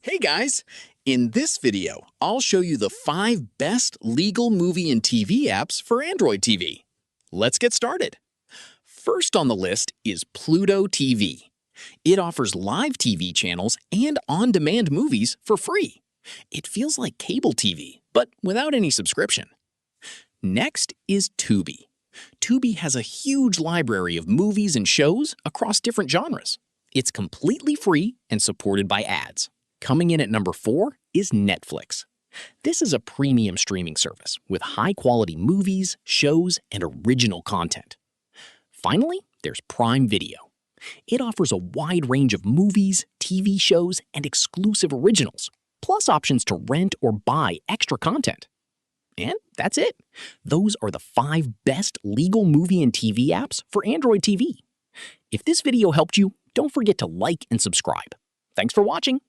Hey guys! In this video, I'll show you the 5 best legal movie and TV apps for Android TV. Let's get started. First on the list is Pluto TV. It offers live TV channels and on-demand movies for free. It feels like cable TV, but without any subscription. Next is Tubi. Tubi has a huge library of movies and shows across different genres. It's completely free and supported by ads. Coming in at number 4 is Netflix. This is a premium streaming service with high-quality movies, shows, and original content. Finally, there's Prime Video. It offers a wide range of movies, TV shows, and exclusive originals, plus options to rent or buy extra content. And that's it. Those are the 5 best legal movie and TV apps for Android TV. If this video helped you, don't forget to like and subscribe. Thanks for watching.